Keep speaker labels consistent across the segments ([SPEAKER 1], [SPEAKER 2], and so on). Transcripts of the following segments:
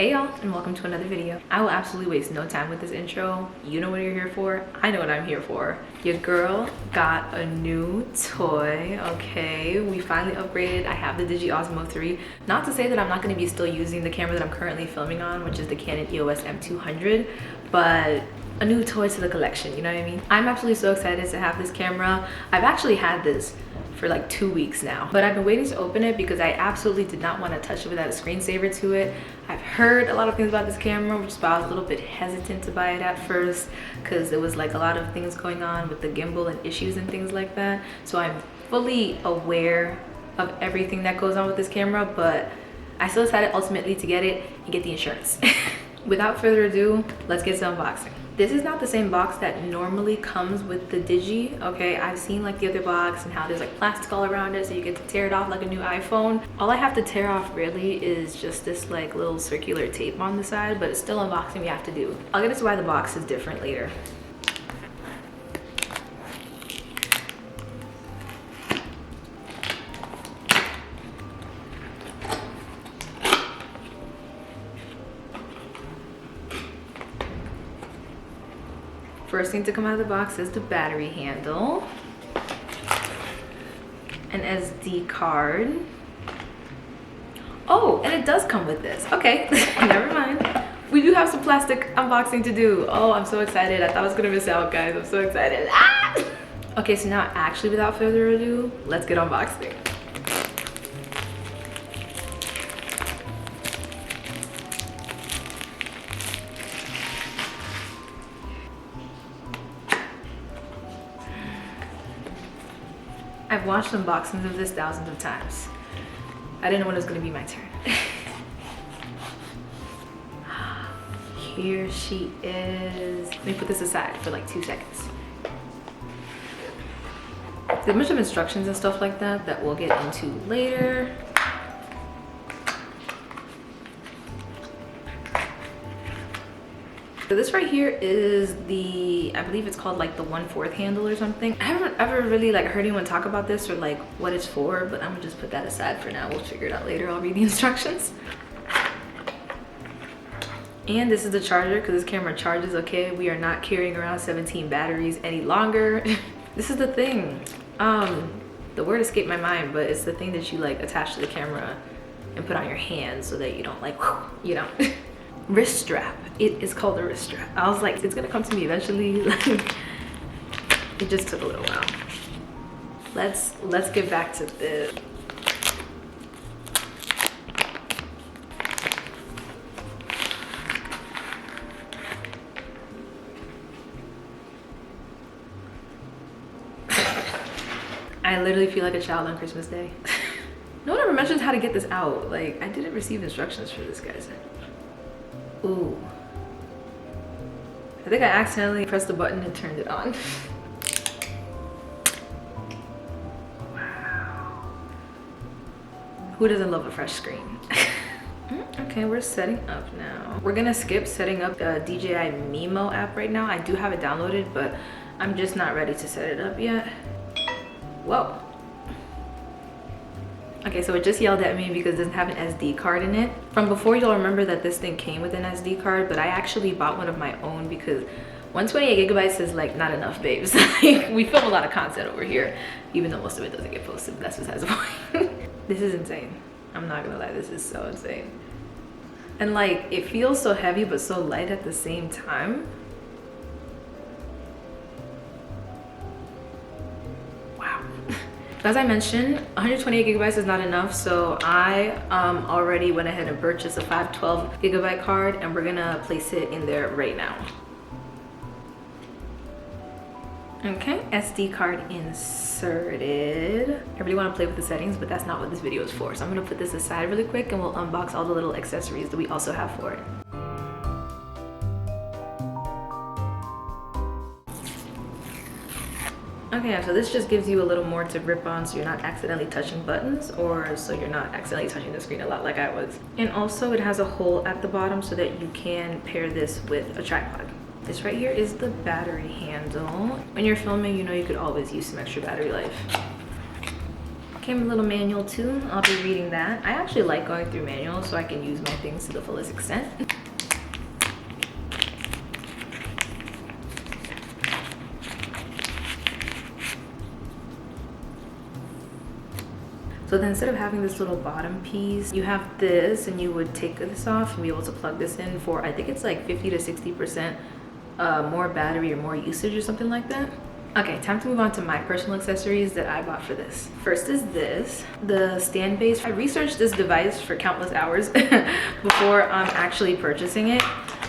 [SPEAKER 1] Hey y'all, and welcome to another video. I will absolutely waste no time with this intro. You know what you're here for. I know what I'm here for. Your girl got a new toy, okay? We finally upgraded. I have the DJI Osmo 3. Not to say that I'm not going to be still using the camera that I'm currently filming on, which is the Canon EOS M200, but a new toy to the collection, you know what I mean? I'm absolutely so excited to have this camera. I've actually had this for like 2 weeks now, but I've been waiting to open it because I absolutely did not want to touch it without a screensaver to it. I've heard a lot of things about this camera, which is why I was a little bit hesitant to buy it at first, because there was like a lot of things going on with the gimbal and issues and things like that. So I'm fully aware of everything that goes on with this camera, but I still decided ultimately to get it and get the insurance. Without further ado, let's get to unboxing. This is not the same box that normally comes with the Digi, okay? I've seen like the other box and how there's like plastic all around it so you get to tear it off like a new iPhone. All I have to tear off really is just this like little circular tape on the side, but it's still unboxing we have to do. I'll get into why the box is different later. First thing to come out of the box is the battery handle, an SD card. Oh, and it does come with this. Okay, never mind. We do have some plastic unboxing to do. Oh, I'm so excited. I thought I was gonna miss out, guys. I'm so excited. Ah! Okay, so now actually without further ado, let's get unboxing. I've watched unboxings of this thousands of times. I didn't know when it was gonna be my turn. Here she is. Let me put this aside for like 2 seconds. There's a bunch of instructions and stuff like that that we'll get into later. So this right here is the, I believe it's called like the 1/4 handle or something. I haven't ever really like heard anyone talk about this or like what it's for, but I'm gonna just put that aside for now. We'll figure it out later. I'll read the instructions. And this is the charger because this camera charges, okay? We are not carrying around 17 batteries any longer. This is the thing. The word escaped my mind, but it's the thing that you like attach to the camera and put on your hand so that you don't like, you know. Wrist strap. It is called a wrist strap. I was like, it's gonna come to me eventually. Like, it just took a little while. Let's get back to this. I literally feel like a child on Christmas Day. No one ever mentions how to get this out. Like, I didn't receive instructions for this, guys. Ooh. I think I accidentally pressed the button and turned it on. Wow. Who doesn't love a fresh screen? Okay, we're setting up now. We're gonna skip setting up the DJI Mimo app right now. I do have it downloaded, but I'm just not ready to set it up yet. Whoa. Okay, so it just yelled at me because it doesn't have an SD card in it. From before, you'll remember that this thing came with an SD card, but I actually bought one of my own because 128 gigabytes is like not enough, babes. Like, we film a lot of content over here, even though most of it doesn't get posted, but that's besides the point. This is insane. I'm not gonna lie, this is so insane. And like, it feels so heavy, but so light at the same time. As I mentioned, 128 gigabytes is not enough, so I already went ahead and purchased a 512 gigabyte card, and we're gonna place it in there right now. Okay, SD card inserted. I really want to play with the settings, but that's not what this video is for. So I'm gonna put this aside really quick and we'll unbox all the little accessories that we also have for it. Okay, so this just gives you a little more to grip on so you're not accidentally touching buttons, or so you're not accidentally touching the screen a lot like I was. And also it has a hole at the bottom so that you can pair this with a tripod. This right here is the battery handle. When you're filming, you know you could always use some extra battery life. Okay, came a little manual too. I'll be reading that. I actually like going through manuals so I can use my things to the fullest extent. So then instead of having this little bottom piece, you have this, and you would take this off and be able to plug this in for, I think it's like 50 to 60% more battery or more usage or something like that. Okay, time to move on to my personal accessories that I bought for this. First is this, the stand base. I researched this device for countless hours before actually purchasing it.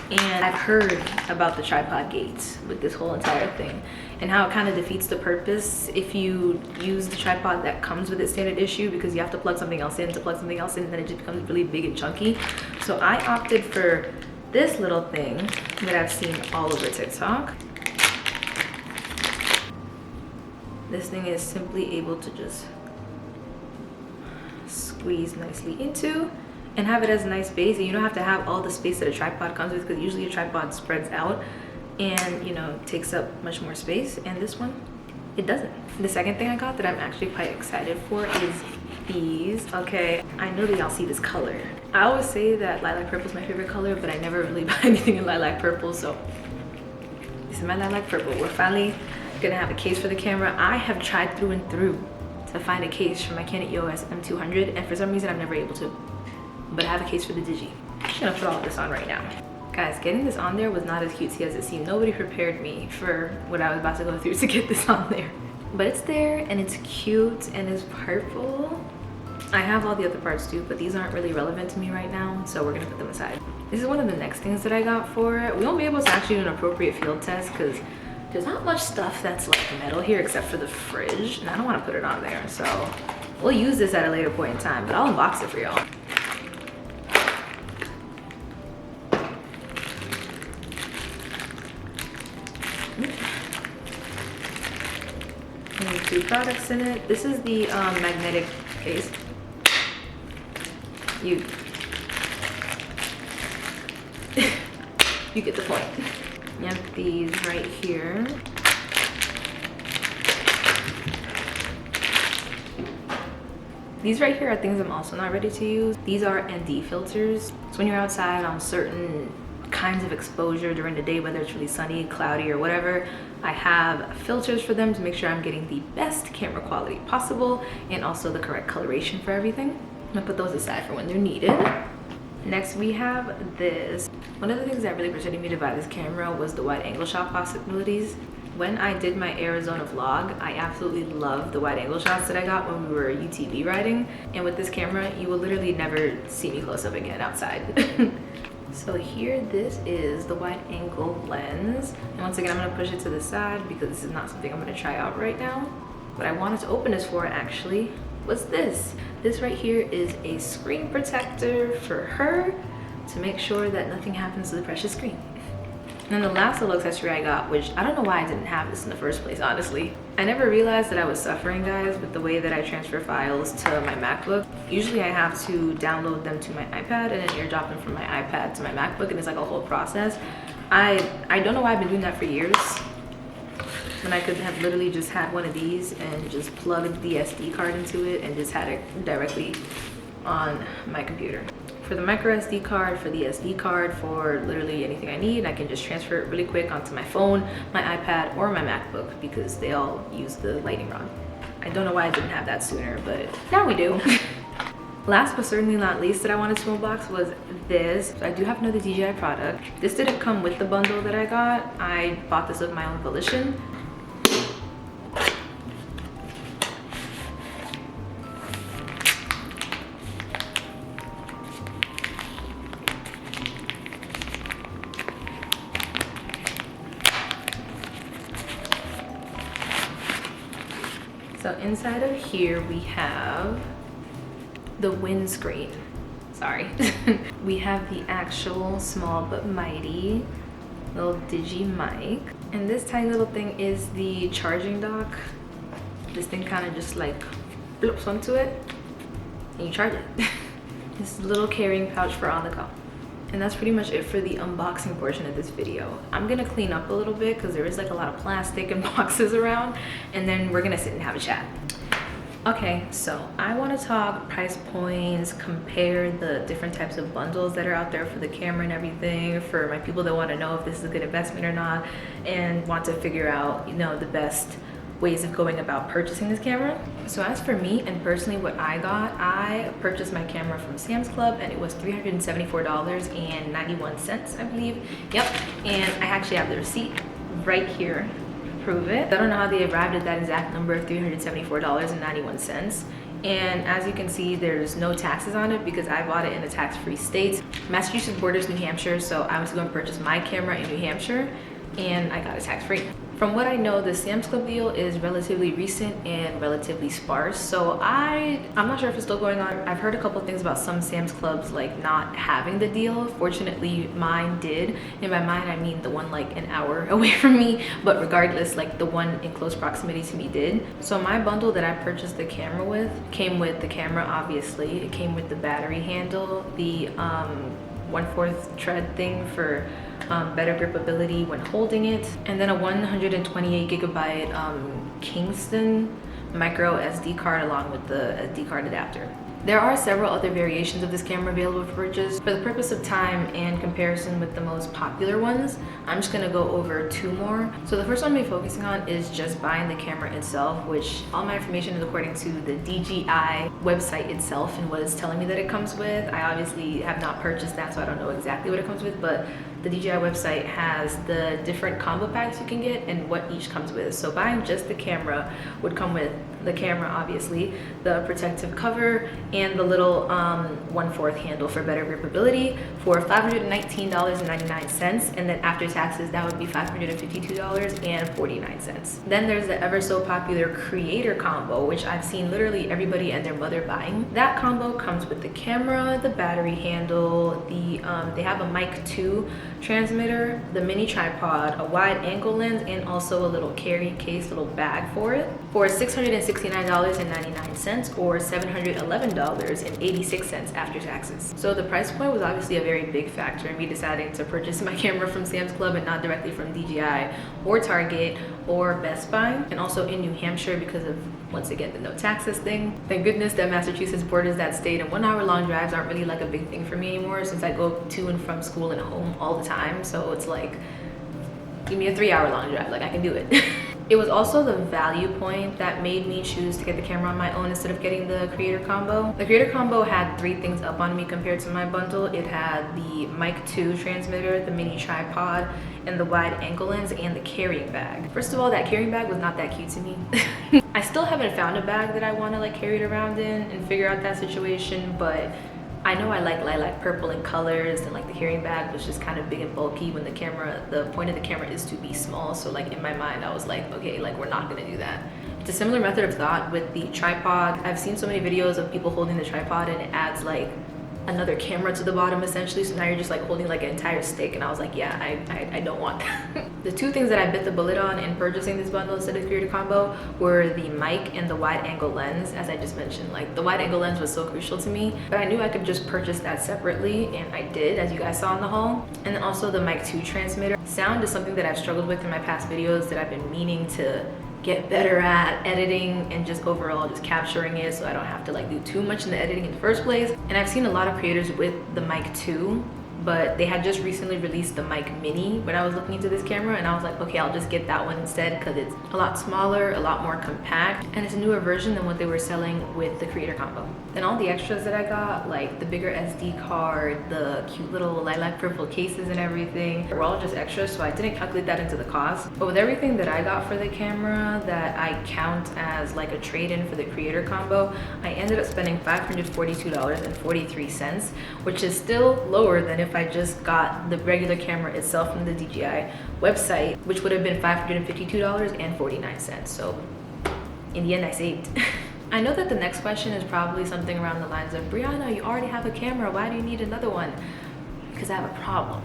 [SPEAKER 1] And I've heard about the tripod gates with this whole entire thing and how it kind of defeats the purpose if you use the tripod that comes with its standard issue, because you have to plug something else in to plug something else in, and then it just becomes really big and chunky. So I opted for this little thing that I've seen all over TikTok. This thing is simply able to just squeeze nicely into and have it as a nice base, and you don't have to have all the space that a tripod comes with, because usually a tripod spreads out and, you know, takes up much more space, and this one, it doesn't. The second thing I got that I'm actually quite excited for is these. Okay, I know that y'all see this color. I always say that lilac purple is my favorite color, but I never really buy anything in lilac purple, so this is my lilac purple. We're finally gonna have a case for the camera. I have tried through and through to find a case for my Canon EOS M200, and for some reason I'm never able to. But I have a case for the Digi. I'm just gonna put all of this on right now. Guys, getting this on there was not as cutesy as it seemed. Nobody prepared me for what I was about to go through to get this on there. But it's there, and it's cute, and it's purple. I have all the other parts too, but these aren't really relevant to me right now, so we're gonna put them aside. This is one of the next things that I got for it. We won't be able to actually do an appropriate field test because there's not much stuff that's like metal here except for the fridge, and I don't wanna put it on there, so we'll use this at a later point in time, but I'll unbox it for y'all. There's 2 products in it. This is the magnetic case. You get the point. You have these right here. These right here are things I'm also not ready to use. These are ND filters. So when you're outside on certain kinds of exposure during the day, whether it's really sunny, cloudy, or whatever, I have filters for them to make sure I'm getting the best camera quality possible and also the correct coloration for everything. I'm gonna put those aside for when they're needed. Next we have this. One of the things that really persuaded me to buy this camera was the wide angle shot possibilities. When I did my Arizona vlog, I absolutely loved the wide angle shots that I got when we were UTV riding, and with this camera you will literally never see me close up again outside. So here, this is the wide angle lens. And once again, I'm gonna push it to the side because this is not something I'm gonna try out right now. What I wanted to open this for actually was this. This right here is a screen protector for her to make sure that nothing happens to the precious screen. And then the last little accessory I got, which I don't know why I didn't have this in the first place, honestly. I never realized that I was suffering, guys, with the way that I transfer files to my MacBook. Usually I have to download them to my iPad and then airdrop them from my iPad to my MacBook, and it's like a whole process. I don't know why I've been doing that for years, when I could have literally just had one of these and just plugged the SD card into it and just had it directly on my computer. For the micro SD card, for the SD card, for literally anything I need, I can just transfer it really quick onto my phone, my iPad, or my MacBook because they all use the lightning rod. I don't know why I didn't have that sooner, but now we do. Last but certainly not least that I wanted to unbox was this. So I do have another DJI product. This didn't come with the bundle that I got. I bought this of my own volition. So inside of here we have the windscreen. Sorry. We have the actual small but mighty little Digi mic. And this tiny little thing is the charging dock. This thing kind of just like flips onto it and you charge it. This little carrying pouch for on the go. And that's pretty much it for the unboxing portion of this video. I'm gonna clean up a little bit because there is like a lot of plastic and boxes around, and then we're gonna sit and have a chat. Okay, so I want to talk price points, compare the different types of bundles that are out there for the camera and everything, for my people that want to know if this is a good investment or not, and want to figure out, you know, the best ways of going about purchasing this camera. So as for me and personally what I got, I purchased my camera from Sam's Club and it was $374.91, I believe. Yep, and I actually have the receipt right here. Prove it. I don't know how they arrived at that exact number of $374.91. And as you can see, there's no taxes on it because I bought it in a tax-free state. Massachusetts borders New Hampshire, so I was going to purchase my camera in New Hampshire and I got it tax-free. From what I know, the Sam's Club deal is relatively recent and relatively sparse, so I'm not sure if it's still going on. I've heard a couple things about some Sam's Clubs like not having the deal. Fortunately, mine did. And by mine, I mean the one like an hour away from me, but regardless, like the one in close proximity to me did. So my bundle that I purchased the camera with came with the camera, obviously. It came with the battery handle, the 1/4 tread thing for better gripability when holding it, and then a 128 gigabyte Kingston micro SD card along with the SD card adapter. There are several other variations of this camera available for purchase. For the purpose of time and comparison with the most popular ones, I'm just gonna go over two more. So the first one I'm focusing on is just buying the camera itself, which all my information is according to the DJI website itself and what it's telling me that it comes with. I obviously have not purchased that, so I don't know exactly what it comes with, but the DJI website has the different combo packs you can get and what each comes with. So buying just the camera would come with the camera, obviously, the protective cover, and the little 1/4 handle for better gripability for $519.99, and then after taxes that would be $552.49. Then there's the ever so popular creator combo, which I've seen literally everybody and their mother buying. That combo comes with the camera, the battery handle, they have a mic 2 transmitter, the mini tripod, a wide angle lens, and also a little carry case, little bag for it, for $669.99 or $711.86 after taxes. So the price point was obviously a very big factor in me deciding to purchase my camera from Sam's Club and not directly from DJI or Target or Best Buy, and also in New Hampshire because of, once again, the no taxes thing. Thank goodness that Massachusetts borders that state, and 1 hour long drives aren't really like a big thing for me anymore since I go to and from school and home all the time. So it's like, give me a 3 hour long drive, like I can do it. It was also the value point that made me choose to get the camera on my own instead of getting the creator combo. The creator combo had 3 things up on me compared to my bundle. It had the mic 2 transmitter, the mini tripod, and the wide angle lens, and the carrying bag. First of all, that carrying bag was not that cute to me. I still haven't found a bag that I want to like carry it around in and figure out that situation, but I know I like lilac purple in colors, and like the carrying bag was just kind of big and bulky when the point of the camera is to be small. So like in my mind, I was like, okay, like we're not gonna do that. It's a similar method of thought with the tripod. I've seen so many videos of people holding the tripod and it adds like another camera to the bottom essentially, so now you're just like holding like an entire stick, and I was like, yeah, I don't want that. The 2 things that I bit the bullet on in purchasing this bundle instead of creator combo were the mic and the wide angle lens. As I just mentioned, like the wide angle lens was so crucial to me, but I knew I could just purchase that separately, and I did, as you guys saw in the haul. And then also the mic 2 transmitter. Sound is something that I've struggled with in my past videos that I've been meaning to get better at editing and just overall just capturing it so I don't have to like do too much in the editing in the first place. And I've seen a lot of creators with the mic 2, but they had just recently released the mic mini when I was looking into this camera, and I was like, okay, I'll just get that one instead because it's a lot smaller, a lot more compact, and it's a newer version than what they were selling with the creator combo. Then all the extras that I got, like the bigger SD card, the cute little lilac purple cases and everything, were all just extras, so I didn't calculate that into the cost. But with everything that I got for the camera that I count as like a trade-in for the creator combo, I ended up spending $542.43, which is still lower than if I just got the regular camera itself from the DJI website, which would have been $552.49. So in the end, I saved. I know that the next question is probably something around the lines of, Brianna, you already have a camera, why do you need another one? Because I have a problem.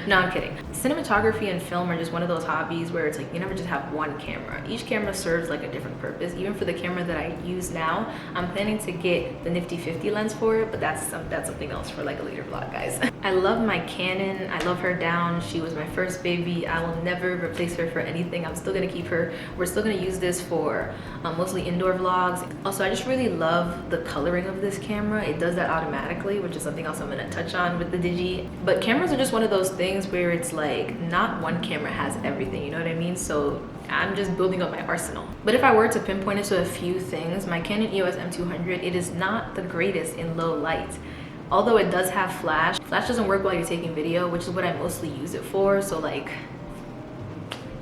[SPEAKER 1] No, I'm kidding. Cinematography and film are just one of those hobbies where it's like you never just have one camera. Each camera serves like a different purpose. Even for the camera that I use now, I'm planning to get the nifty 50 lens for it, but that's something else for like a later vlog, guys. I love my Canon. I love her down. She was my first baby. I will never replace her for anything. I'm still gonna keep her. We're still gonna use this for mostly indoor vlogs. Also, I just really love the coloring of this camera. It does that automatically, which is something else I'm gonna touch on with the DJI. But cameras are just one of those things where it's like not one camera has everything, you know what I mean? So I'm just building up my arsenal. But if I were to pinpoint it to a few things, my Canon EOS M200, it is not the greatest in low light. Although it does have flash. Flash doesn't work while you're taking video, which is what I mostly use it for. So like,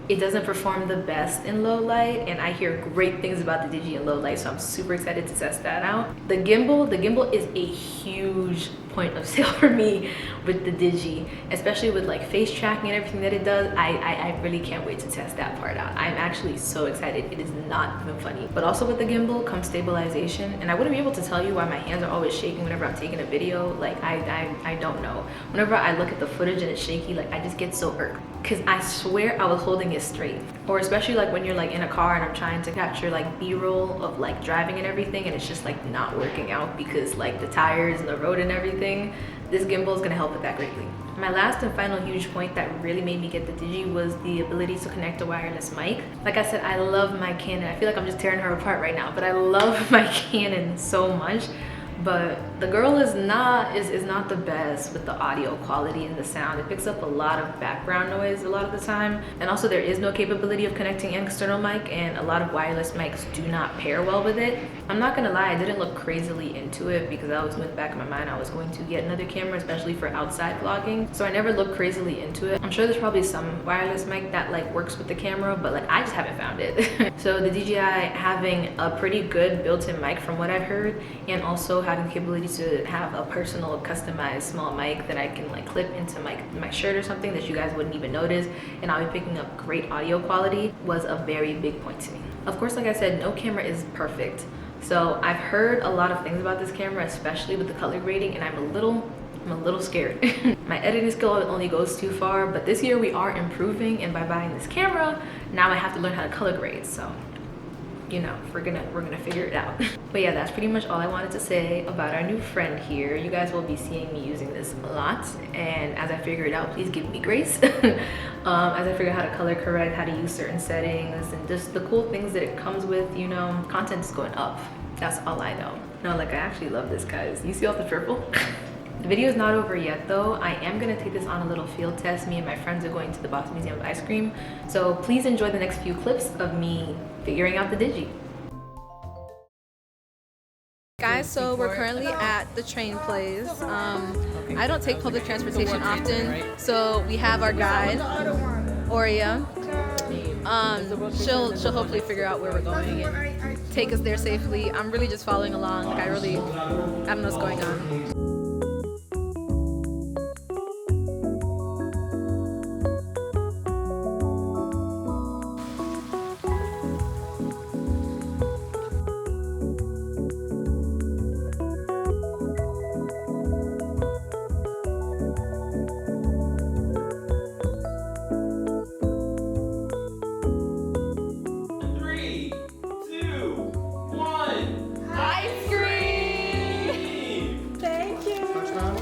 [SPEAKER 1] it doesn't perform the best in low light, and I hear great things about the DJI in low light, so I'm super excited to test that out. The gimbal is a huge point of sale for me with the DJI, especially with like face tracking and everything that it does. I really can't wait to test that part out. I'm actually so excited. It is not even funny. But also with the gimbal comes stabilization, and I wouldn't be able to tell you why my hands are always shaking whenever I'm taking a video. Like I don't know. Whenever I look at the footage and it's shaky, like I just get so irked, because I swear I was holding it straight. Or especially like when you're like in a car and I'm trying to capture like b-roll of like driving and everything, and it's just like not working out because like the tires and the road and everything. This gimbal is going to help with that greatly. My last and final huge point that really made me get the DJI was the ability to connect a wireless mic. Like I said, I love my Canon. I feel like I'm just tearing her apart right now, but I love my Canon so much. But the girl is not the best with the audio quality and the sound. It picks up a lot of background noise a lot of the time, and also there is no capability of connecting an external mic, and a lot of wireless mics do not pair well with it. I'm not gonna lie, I didn't look crazily into it because I was, in the back of my mind, I was going to get another camera, especially for outside vlogging, so I never looked crazily into it. I'm sure there's probably some wireless mic that like works with the camera, but like I just haven't found it. So the DJI having a pretty good built-in mic from what I've heard, and also having the capability to have a personal customized small mic that I can like clip into my shirt or something that you guys wouldn't even notice, and I'll be picking up great audio quality, was a very big point to me. Of course, like I said, no camera is perfect. So I've heard a lot of things about this camera, especially with the color grading, and I'm a little scared. My editing skill only goes too far, but this year we are improving, and by buying this camera, now I have to learn how to color grade. So you know, we're gonna figure it out. But yeah, that's pretty much all I wanted to say about our new friend here. You guys will be seeing me using this a lot, and as I figure it out, please give me grace. As I figure out how to color correct, how to use certain settings, and just the cool things that it comes with, you know, content is going up. That's all I know. No, like I actually love this, guys. You see all the purple? The video is not over yet though. I am gonna take this on a little field test. Me and my friends are going to the Boston Museum of Ice Cream. So please enjoy the next few clips of me figuring out the DJI. Guys, so we're currently at the train place. I don't take public transportation often, so we have our guide, Aurea. She'll hopefully figure out where we're going and take us there safely. I'm really just following along. Like I don't know what's going on.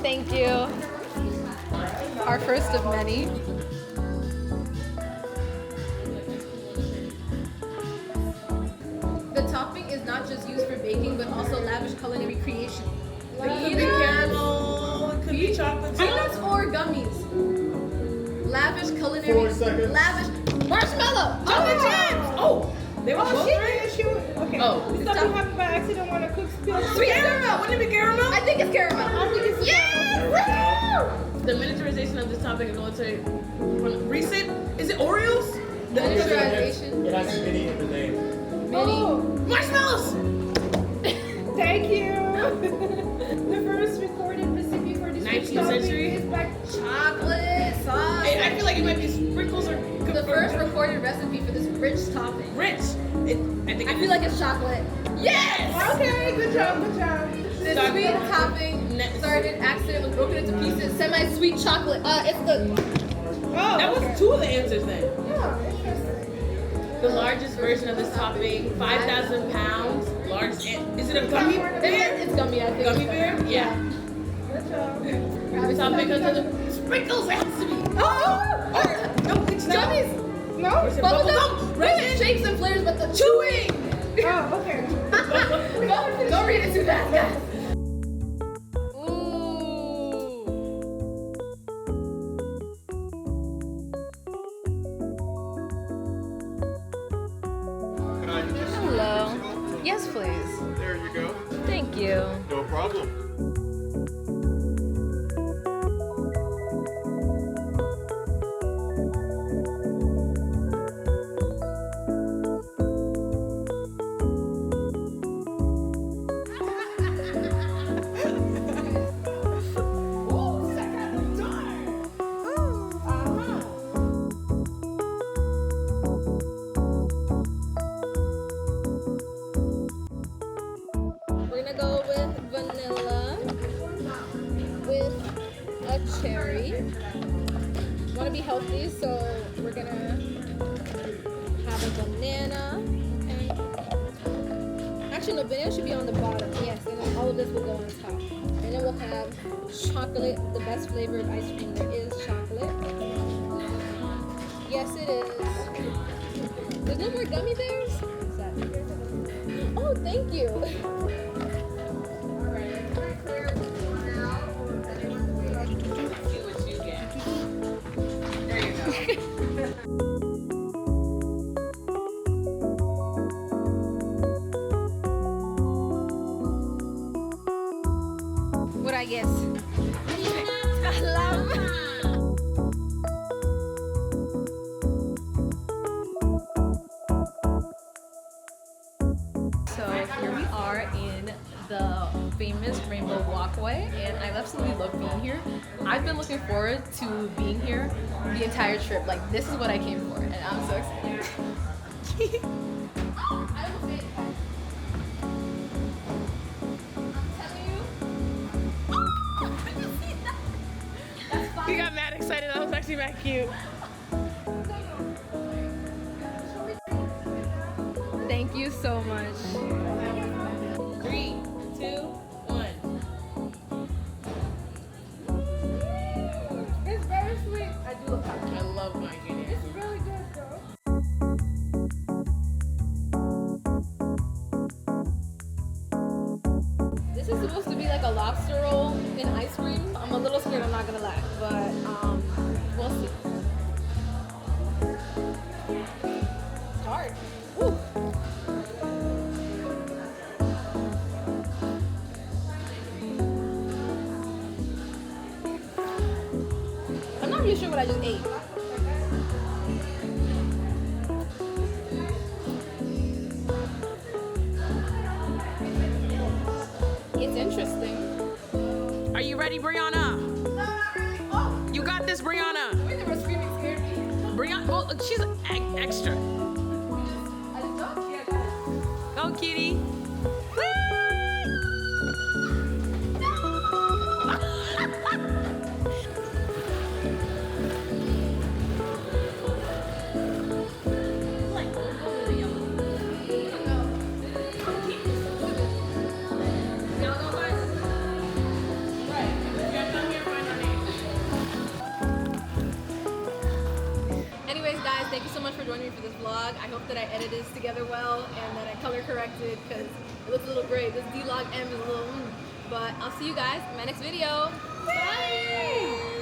[SPEAKER 1] Thank you. Our first of many. The topping is not just used for baking, but also lavish culinary creation.
[SPEAKER 2] Like it could be caramel, it could be chocolate.
[SPEAKER 1] I think that's 4 gummies. Lavish culinary.
[SPEAKER 2] 4 seconds.
[SPEAKER 1] Lavish marshmallow.
[SPEAKER 2] Chocolate chips. Oh, they were both
[SPEAKER 1] shit.
[SPEAKER 2] right. Okay.
[SPEAKER 1] Oh,
[SPEAKER 2] Stuff you have by accident want to cook spill.
[SPEAKER 1] Sweet
[SPEAKER 2] caramel. Wouldn't it be caramel?
[SPEAKER 1] I think it's caramel.
[SPEAKER 2] I think it's
[SPEAKER 1] Yes!
[SPEAKER 2] The miniaturization of this topic is going to recent. Is it Oreos? The
[SPEAKER 1] Miniaturization.
[SPEAKER 3] It has mini in the name.
[SPEAKER 1] Mini.
[SPEAKER 2] Oh, marshmallows. Thank you. The first recorded recipe for this
[SPEAKER 3] 19th century
[SPEAKER 2] is by
[SPEAKER 1] Chocolate sauce.
[SPEAKER 2] I feel like it might be sprinkles or
[SPEAKER 1] The first recorded recipe for this rich topping.
[SPEAKER 2] rich.
[SPEAKER 1] I feel like it's chocolate. Yes!
[SPEAKER 2] Okay, good job, good job.
[SPEAKER 1] The sweet topping started accident was broken into pieces. Semi-sweet chocolate. It's the
[SPEAKER 2] Oh, Okay.
[SPEAKER 3] two of the answers then.
[SPEAKER 2] Yeah, interesting.
[SPEAKER 3] The largest version of this topping, 5,000 pounds. Largest. Is it a gummy bear?
[SPEAKER 2] It's gummy, I think.
[SPEAKER 3] Gummy bear? Yeah.
[SPEAKER 2] Good job.
[SPEAKER 3] The topping comes with the sprinkles. It has to be.
[SPEAKER 2] Oh!
[SPEAKER 3] No, it's not.
[SPEAKER 2] Gummies! No?
[SPEAKER 3] Bubblegum.
[SPEAKER 2] Wait, shakes and flavors, but the
[SPEAKER 3] Chewing.
[SPEAKER 2] Oh, okay. Don't read it too fast, guys.
[SPEAKER 4] Can I just
[SPEAKER 1] Hello. Yes, please.
[SPEAKER 4] There you go.
[SPEAKER 1] Thank you.
[SPEAKER 4] No problem.
[SPEAKER 2] Ooh, second door. Uh-huh.
[SPEAKER 5] We're gonna go with vanilla with a cherry. Want to be healthy, so we're gonna have a banana. And actually, no, banana should be on the bottom. Yes, and then all of this will go on top. And then we'll have chocolate, the best flavor of ice cream there is, chocolate. Yes, it is. There's no more gummy bears. What's that? Oh, thank you.
[SPEAKER 3] See what you get. There you go.
[SPEAKER 5] What I guess? Llama.
[SPEAKER 1] So here we are in the famous Rainbow Walkway, and I absolutely love being here. I've been looking forward to being here the entire trip. Like, this is what I came for, and I'm so excited.
[SPEAKER 3] He got mad excited. That was actually mad cute.
[SPEAKER 5] Thank you so much.
[SPEAKER 3] 3, 2, 1.
[SPEAKER 2] It's very sweet. I do love chocolate.
[SPEAKER 3] I love my junior.
[SPEAKER 2] It's really good, though.
[SPEAKER 5] This is supposed to be like a lobster roll in ice cream. I'm a little scared, I'm not gonna lie, but we'll see. It's hard. Woo. I'm not really sure what I just ate. It's interesting.
[SPEAKER 3] Are you ready, Brianna? You got this, Brianna.
[SPEAKER 2] Wait, they were screaming scared me.
[SPEAKER 3] Brianna, well, she's extra.
[SPEAKER 2] I don't care.
[SPEAKER 3] Go, kitty.
[SPEAKER 5] Anyways, guys, thank you so much for joining me for this vlog. I hope that I edited this together well and that I color corrected because it looks a little gray. This D-Log M is a little, but I'll see you guys in my next video. Bye!